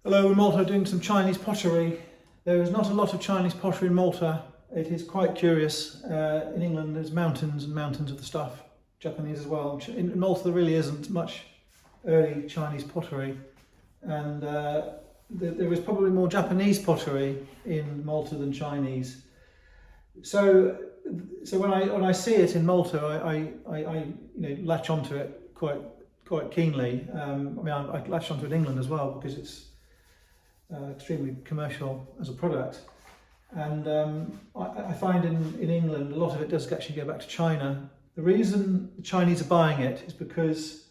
Hello, in Malta doing some Chinese pottery. There is not a lot of Chinese pottery in Malta. It is quite curious. In England there's mountains and mountains of the stuff, Japanese as well. In Malta there really isn't much early Chinese pottery, and there is probably more Japanese pottery in Malta than Chinese. So when I see it in Malta, I latch onto it quite keenly. I latch onto it in England as well because it's extremely commercial as a product, and I find in England a lot of it does actually go back to China. The reason the Chinese are buying it is because,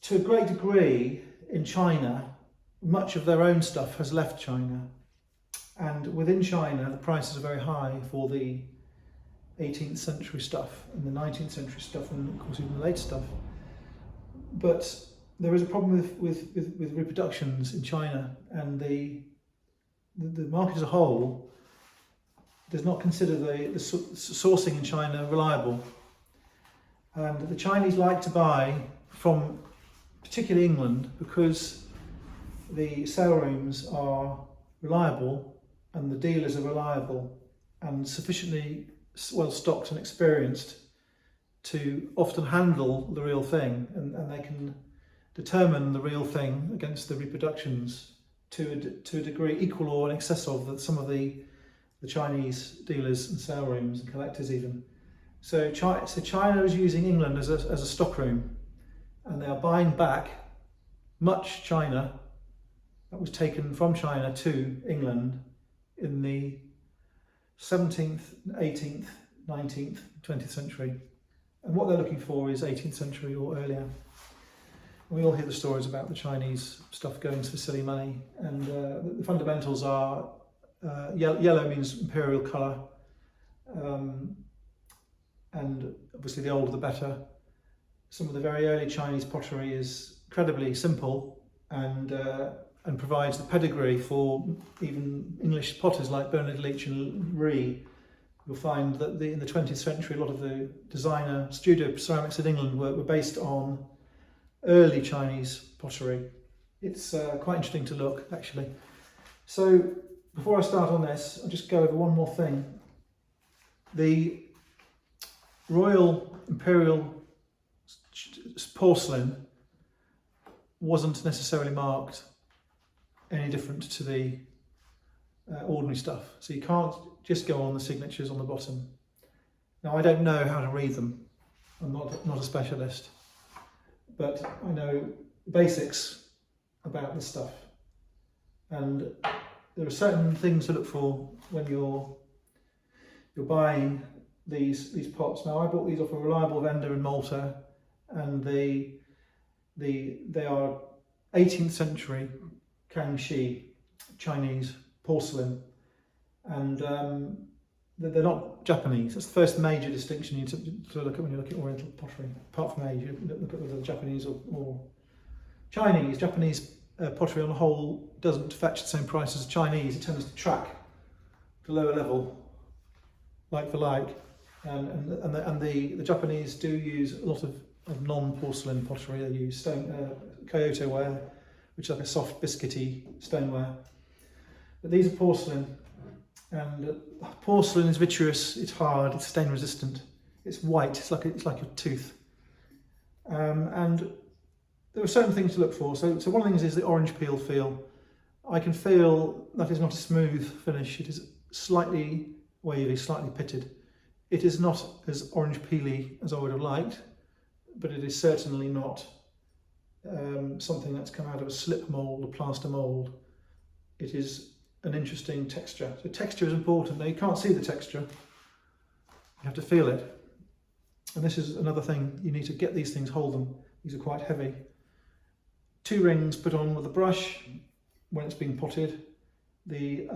to a great degree, in China, much of their own stuff has left China, and within China the prices are very high for the 18th century stuff and the 19th century stuff, and of course even the later stuff. But there is a problem with reproductions in China, and the market as a whole does not consider the sourcing in China reliable. And the Chinese like to buy from particularly England because the sale rooms are reliable and the dealers are reliable and sufficiently well stocked and experienced to often handle the real thing, and they can determine the real thing against the reproductions to a degree equal or in excess of some of the Chinese dealers and sale rooms and collectors even. So China is using England as a stock room, and they are buying back much China that was taken from China to England in the 17th, 18th, 19th, 20th century. And what they're looking for is 18th century or earlier. We all hear the stories about the Chinese stuff going for silly money, and the fundamentals are yellow means imperial colour, and obviously the older the better. Some of the very early Chinese pottery is incredibly simple and provides the pedigree for even English potters like Bernard Leach and Ree. You'll find that in the 20th century a lot of the designer studio ceramics in England were based on early Chinese pottery. It's quite interesting to look, actually. So before I start on this, I'll just go over one more thing. The Royal Imperial porcelain wasn't necessarily marked any different to the ordinary stuff. So you can't just go on the signatures on the bottom. Now, I don't know how to read them. I'm not a specialist, but I know basics about this stuff, and there are certain things to look for when you're buying these pots. Now, I bought these off a reliable vendor in Malta, and they are 18th century Kangxi Chinese porcelain, and they're not Japanese. That's the first major distinction you to look at when you look at Oriental pottery. Apart from age, you look at whether they're Japanese or Chinese. Japanese pottery on the whole doesn't fetch the same price as Chinese. It tends to track the lower level, like for like, and the Japanese do use a lot of non-porcelain pottery. They use Kyoto ware, which is like a soft biscuity stoneware. But these are porcelain. And porcelain is vitreous, it's hard, it's stain resistant, it's white, it's like a tooth. And there are certain things to look for. So one of the things is the orange peel feel. I can feel that is not a smooth finish. It is slightly wavy, slightly pitted. It is not as orange peely as I would have liked, but it is certainly not something that's come out of a slip mould or plaster mould. It is an interesting texture. So texture is important. Now, you can't see the texture, you have to feel it. And this is another thing, you need to get these things, hold them. These are quite heavy. 2 rings put on with a brush when it's being potted. The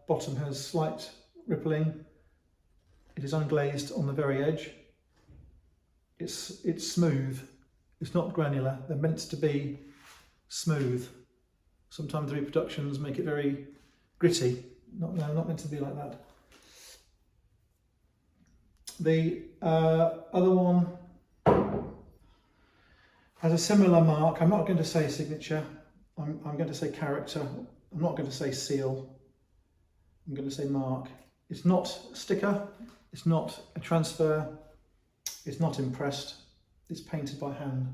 bottom has slight rippling. It is unglazed on the very edge. It's smooth. It's not granular. They're meant to be smooth. Sometimes the reproductions make it very gritty. Not meant to be like that. The other one has a similar mark. I'm not going to say signature. I'm going to say character. I'm not going to say seal. I'm going to say mark. It's not a sticker. It's not a transfer. It's not impressed. It's painted by hand.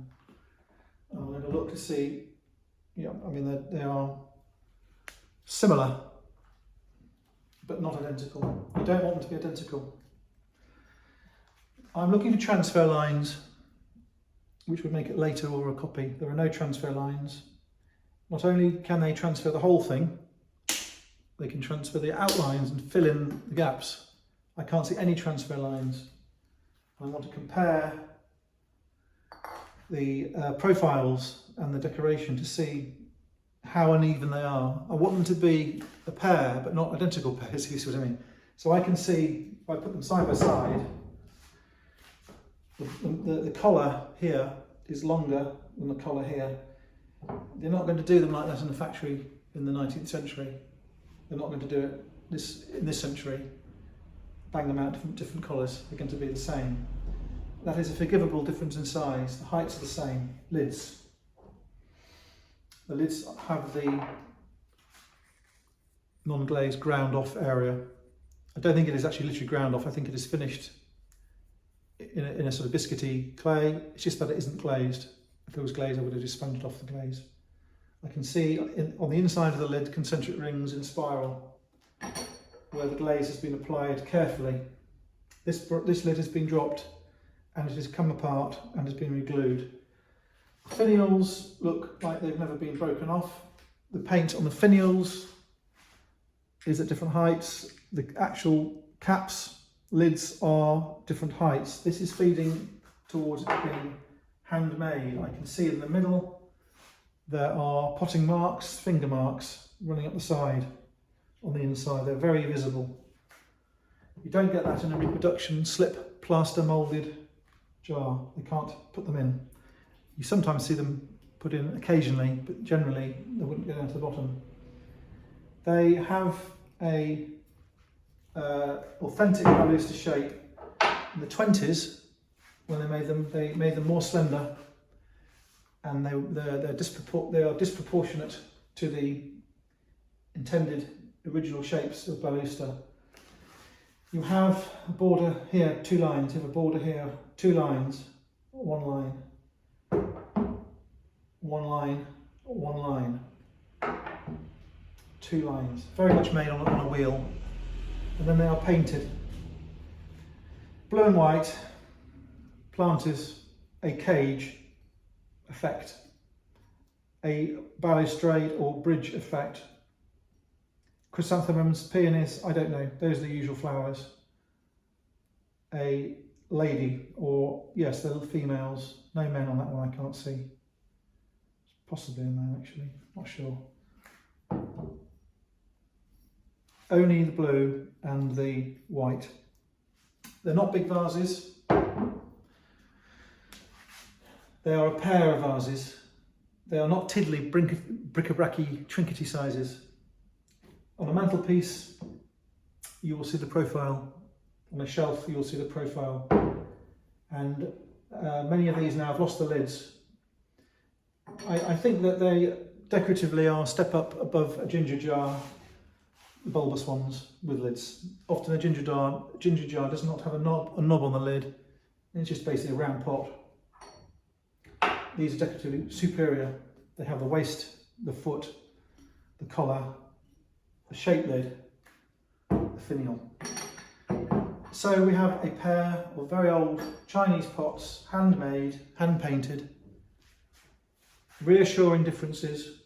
I'm going to look to see. Yeah, I mean they are similar, but not identical. You don't want them to be identical. I'm looking for transfer lines, which would make it later or a copy. There are no transfer lines. Not only can they transfer the whole thing, they can transfer the outlines and fill in the gaps. I can't see any transfer lines. I want to compare the profiles and the decoration to see how uneven they are. I want them to be a pair, but not identical pairs, if you see what I mean. So I can see, if I put them side by side, the collar here is longer than the collar here. They're not going to do them like that in the factory in the 19th century. They're not going to do it in this century. Bang them out different collars. They're going to be the same. That is a forgivable difference in size. The heights are the same. Lids. The lids have the non-glazed ground off area. I don't think it is actually literally ground off. I think it is finished in a sort of biscuity clay. It's just that it isn't glazed. If it was glazed, I would have just sponged off the glaze. I can see on the inside of the lid concentric rings in spiral where the glaze has been applied carefully. This lid has been dropped and it has come apart and has been re-glued. The finials look like they've never been broken off. The paint on the finials is at different heights. The actual caps, lids are different heights. This is feeding towards it being handmade. I can see in the middle there are potting marks, finger marks running up the side on the inside. They're very visible. You don't get that in a reproduction slip plaster moulded jar. They can't put them in. You sometimes see them put in occasionally, but generally they wouldn't go down to the bottom. They have a authentic baluster shape. In the 20s, when they made them more slender, and they are disproportionate to the intended original shapes of baluster. You have a border here, 2 lines. You have a border here, 2 lines, 1 line, 1 line, 1 line, 2 lines. Very much made on a wheel. And then they are painted. Blue and white planters a cage effect, a balustrade or bridge effect. Chrysanthemums, peonies, I don't know, those are the usual flowers. A lady, or yes, they're females, no men on that one, I can't see. Possibly a man actually, not sure. Only the blue and the white. They're not big vases. They are a pair of vases. They are not tiddly, bric-a-bracy, trinkety sizes. On a mantelpiece, you will see the profile. On a shelf, you will see the profile. And many of these now have lost the lids. I think that they decoratively are a step up above a ginger jar, the bulbous ones with lids. Often a ginger jar does not have a knob on the lid. It's just basically a round pot. These are decoratively superior. They have the waist, the foot, the collar, the shape lid, the finial. So we have a pair of very old Chinese pots, handmade, hand painted, reassuring differences.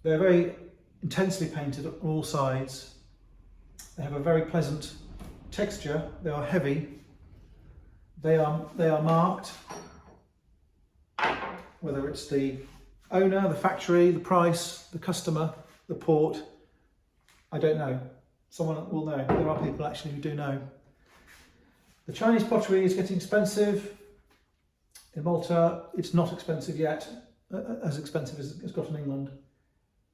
They're very intensely painted on all sides. They have a very pleasant texture. They are heavy. They are marked, whether it's the owner, the factory, the price, the customer, the port, I don't know. Someone will know. There are people actually who do know. The Chinese pottery is getting expensive. In Malta, it's not expensive yet, as expensive as it's got in England.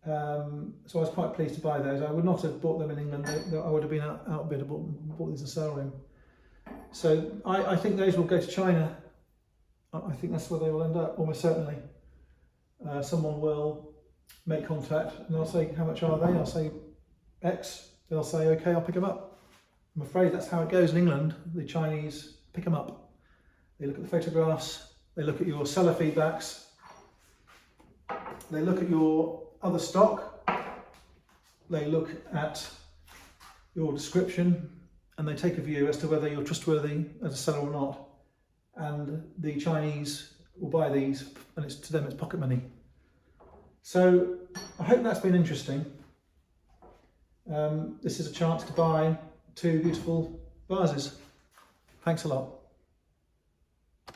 So I was quite pleased to buy those. I would not have bought them in England. I would have been outbid. I bought these in a sale room. So I think those will go to China. I think that's where they will end up, almost certainly. someone will make contact and I'll say, how much are they? I'll say X. They'll say, okay, I'll pick them up. I'm afraid that's how it goes in England. The Chinese pick them up. They look at the photographs, they look at your seller feedbacks, they look at your other stock, they look at your description, and they take a view as to whether you're trustworthy as a seller or not. And the Chinese will buy these, and to them it's pocket money. So I hope that's been interesting. This is a chance to buy 2 beautiful vases. Thanks a lot.